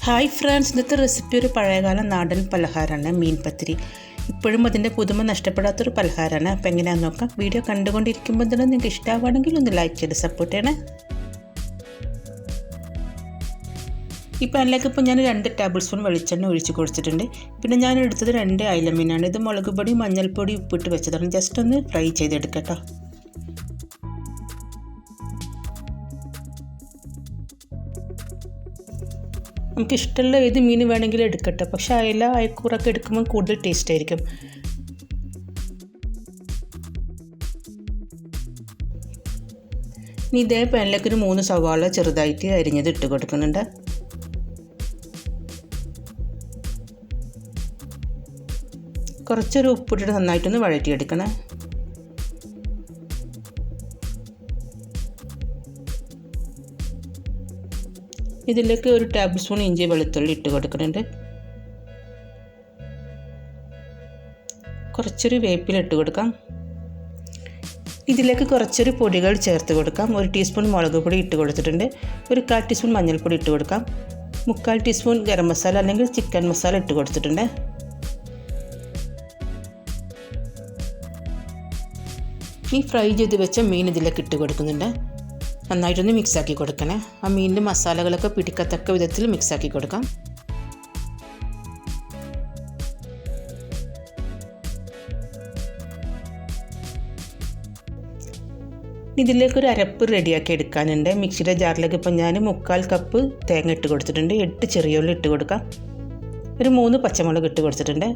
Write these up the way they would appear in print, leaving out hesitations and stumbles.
Hi friends, ഇന്നത്തെ recipe ഒരു പഴയകാല നാടൻ പലഹാരമാണ് മീൻ പത്തിരി. ഇപ്പോഴും അതിൻ്റെ പുതുമ നഷ്ടപ്പെടാത്തൊരു പലഹാരമാണ്. അപ്പോൾ എങ്ങനെയാണെന്ന് നോക്കാം. വീഡിയോ കണ്ടുകൊണ്ടിരിക്കുമ്പോൾ തന്നെ നിങ്ങൾക്ക് ഇഷ്ടമാവുകയാണെങ്കിൽ ഒന്ന് ലൈക്ക് ചെയ്ത് സപ്പോർട്ട് ചെയ്യണേ. ഈ പാനിലേക്ക് ഇപ്പോൾ ഞാൻ 2 ടേബിൾ സ്പൂൺ വെളിച്ചെണ്ണ ഒഴിച്ച് കൊടുത്തിട്ടുണ്ട്. പിന്നെ ഞാൻ എടുത്തത് 2 അയിലമീനാണ്. ഇത് മുളക് പൊടി, മഞ്ഞൾപ്പൊടി, ഉപ്പിട്ട് വെച്ചതാണ്. ജസ്റ്റ് ഒന്ന് ഫ്രൈ ചെയ്തെടുക്കാം കേട്ടോ. നമുക്ക് ഇഷ്ടമുള്ള ഏത് മീൻ വേണമെങ്കിലും എടുക്കട്ടെ, പക്ഷേ അയല, അയക്കൂറൊക്കെ എടുക്കുമ്പോൾ കൂടുതൽ ടേസ്റ്റ് ആയിരിക്കും. ഇനി ഇതേ പാനിലേക്ക് ഒരു 3 സവാള ചെറുതായിട്ട് അരിഞ്ഞത് ഇട്ട് കൊടുക്കുന്നുണ്ട്. കുറച്ചൊരു ഉപ്പിട്ടിട്ട് നന്നായിട്ടൊന്ന് വഴറ്റിയെടുക്കണം. ഇതിലേക്ക് 1 ടേബിൾ സ്പൂൺ ഇഞ്ചി വെളുത്തുള്ളി ഇട്ട് കൊടുക്കുന്നുണ്ട്. കുറച്ചൊരു വേപ്പില ഇട്ട് കൊടുക്കാം. ഇതിലേക്ക് കുറച്ചൊരു പൊടികൾ ചേർത്ത് കൊടുക്കാം. 1 ടീസ്പൂൺ മുളക് പൊടി ഇട്ട് കൊടുത്തിട്ടുണ്ട്. 1/4 ടീസ്പൂൺ മഞ്ഞൾപ്പൊടി ഇട്ട് കൊടുക്കാം. 3/4 ടീസ്പൂൺ ഗരം മസാല അല്ലെങ്കിൽ ചിക്കൻ മസാല ഇട്ട് കൊടുത്തിട്ടുണ്ട്. ഈ ഫ്രൈ ചെയ്ത് വെച്ച മീൻ ഇതിലേക്ക് ഇട്ട് കൊടുക്കുന്നുണ്ട്. നന്നായിട്ടൊന്ന് മിക്സാക്കി കൊടുക്കണേ. ആ മീനിൻ്റെ മസാലകളൊക്കെ പിടിക്കത്തക്ക വിധത്തിൽ മിക്സാക്കി കൊടുക്കാം. ഇതിലേക്കൊരു അരപ്പ് റെഡിയാക്കി എടുക്കാനുണ്ട്. മിക്സിയുടെ ജാറിലേക്ക് ഇപ്പോൾ ഞാൻ 3/4 കപ്പ് തേങ്ങ ഇട്ട് കൊടുത്തിട്ടുണ്ട്. 8 ചെറിയ ഉള്ളി ഇട്ട് കൊടുക്കാം. ഒരു 3 പച്ചമുളക് ഇട്ട് കൊടുത്തിട്ടുണ്ട്.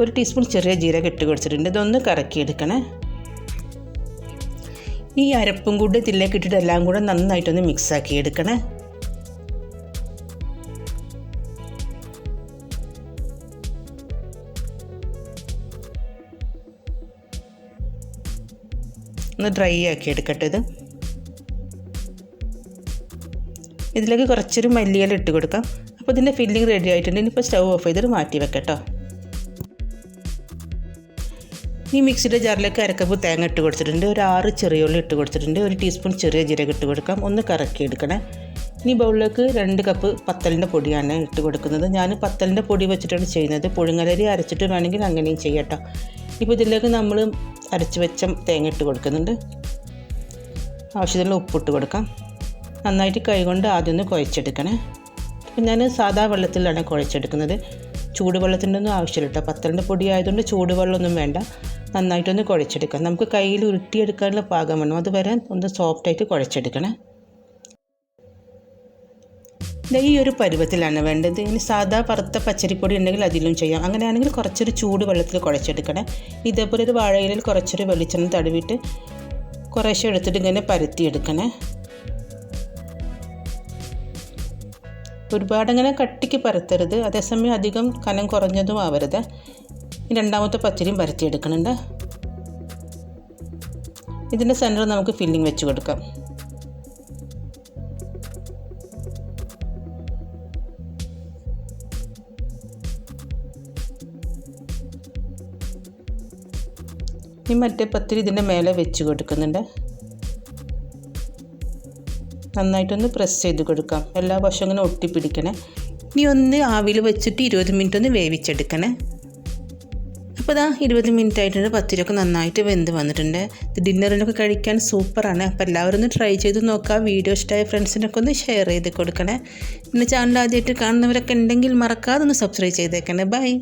1 ടീസ്പൂൺ ചെറിയ ജീരകം ഇട്ട് കൊടുത്തിട്ടുണ്ട്. ഇതൊന്ന് കറക്കിയെടുക്കണേ. ഈ അരപ്പും കൂടി ഇതിലേക്ക് ഇട്ടിട്ട് എല്ലാം കൂടെ നന്നായിട്ടൊന്ന് മിക്സാക്കി എടുക്കണേ. ഒന്ന് ഡ്രൈ ആക്കി എടുക്കട്ടെ. ഇതിലേക്ക് കുറച്ചൊരു മല്ലിയില ഇട്ട് കൊടുക്കാം. അപ്പോൾ ഇതിൻ്റെ ഫില്ലിങ് റെഡി ആയിട്ടുണ്ട്. ഇനിയിപ്പോൾ സ്റ്റൗ ഓഫ് ചെയ്തിട്ട് മാറ്റി വെക്കട്ടോ. ഈ മിക്സിയുടെ ജാറിലേക്ക് 1/2 കപ്പ് തേങ്ങ ഇട്ട് കൊടുത്തിട്ടുണ്ട്. ഒരു 6 ചെറിയ ഉള്ളി ഇട്ട് കൊടുത്തിട്ടുണ്ട്. 1 ടീസ്പൂൺ ചെറിയ ജീരകം ഇട്ട് കൊടുക്കാം. ഒന്ന് കറക്കി എടുക്കണേ. ഇനി ബൗളിലേക്ക് 2 കപ്പ് പത്തലിൻ്റെ പൊടിയാണ് ഇട്ട് കൊടുക്കുന്നത്. ഞാൻ പത്തലിൻ്റെ പൊടി വെച്ചിട്ടാണ് ചെയ്യുന്നത്. പുഴുങ്ങലരി അരച്ചിട്ട് വേണമെങ്കിൽ അങ്ങനെയും ചെയ്യട്ടോ. ഇപ്പോൾ ഇതിലേക്ക് നമ്മൾ അരച്ച് വെച്ച തേങ്ങ ഇട്ട് കൊടുക്കുന്നുണ്ട്. ആവശ്യത്തിനുള്ള ഉപ്പിട്ട് കൊടുക്കാം. നന്നായിട്ട് കൈകൊണ്ട് ആദ്യം ഒന്ന് കുഴച്ചെടുക്കണേ. അപ്പോൾ ഞാൻ സാധാ വെള്ളത്തിലാണ് കുഴച്ചെടുക്കുന്നത്. ചൂടുവെള്ളത്തിൻ്റെ ഒന്നും ആവശ്യമില്ല കേട്ടോ. പത്തലിൻ്റെ പൊടി ആയതുകൊണ്ട് ചൂടുവെള്ളമൊന്നും വേണ്ട. നന്നായിട്ടൊന്ന് കുഴച്ചെടുക്കാം. നമുക്ക് കയ്യിൽ ഉരുട്ടിയെടുക്കാനുള്ള പാകം വേണം. അതുവരെ ഒന്ന് സോഫ്റ്റായിട്ട് കുഴച്ചെടുക്കണേ. ഈ ഒരു പരുവത്തിലാണ് വേണ്ടത്. ഇനി സാധാ വറുത്ത പച്ചരിപ്പൊടി ഉണ്ടെങ്കിൽ അതിലും ചെയ്യാം. അങ്ങനെയാണെങ്കിൽ കുറച്ചൊരു ചൂട് വെള്ളത്തിൽ കുഴച്ചെടുക്കണേ. ഇതേപോലെ ഒരു വാഴയിലയിൽ കുറച്ചൊരു വെളിച്ചെണ്ണ തടവിയിട്ട് കുറേശ്ശെ എടുത്തിട്ട് ഇങ്ങനെ പരത്തിയെടുക്കണേ. ഒരുപാടങ്ങനെ കട്ടിക്ക് പരത്തരുത്, അതേസമയം അധികം കനം കുറഞ്ഞതും ആവരുത്. രണ്ടാമത്തെ പച്ചരിയും പരത്തിയെടുക്കുന്നുണ്ട്. ഇതിൻ്റെ സെൻറ്ററിൽ നമുക്ക് ഫില്ലിങ് വെച്ച് കൊടുക്കാം. ഈ മറ്റേ പത്തിരി ഇതിൻ്റെ മേലെ വെച്ച് കൊടുക്കുന്നുണ്ട്. നന്നായിട്ടൊന്ന് പ്രസ് ചെയ്ത് കൊടുക്കാം. എല്ലാ വശവും ഇങ്ങനെ ഒട്ടിപ്പിടിക്കണേ. ഇനി ഒന്ന് ആവിയിൽ വെച്ചിട്ട് 20 മിനിറ്റ് ഒന്ന് വേവിച്ചെടുക്കണേ. അപ്പോൾ 20 മിനിറ്റ് ആയിട്ടുണ്ട്. പത്തിരിയൊക്കെ നന്നായിട്ട് വെന്ത് വന്നിട്ടുണ്ട്. ഇത് ഡിന്നറിനൊക്കെ കഴിക്കാൻ സൂപ്പറാണ്. അപ്പോൾ എല്ലാവരും ഒന്ന് ട്രൈ ചെയ്ത് നോക്കാം. വീഡിയോ ഇഷ്ടമായ ഫ്രണ്ട്സിനൊക്കെ ഒന്ന് ഷെയർ ചെയ്ത് കൊടുക്കണേ. പിന്നെ ചാനൽ ആദ്യമായിട്ട് കാണുന്നവരൊക്കെ ഉണ്ടെങ്കിൽ മറക്കാതെ ഒന്ന് സബ്സ്ക്രൈബ് ചെയ്തേക്കണേ. ബൈ.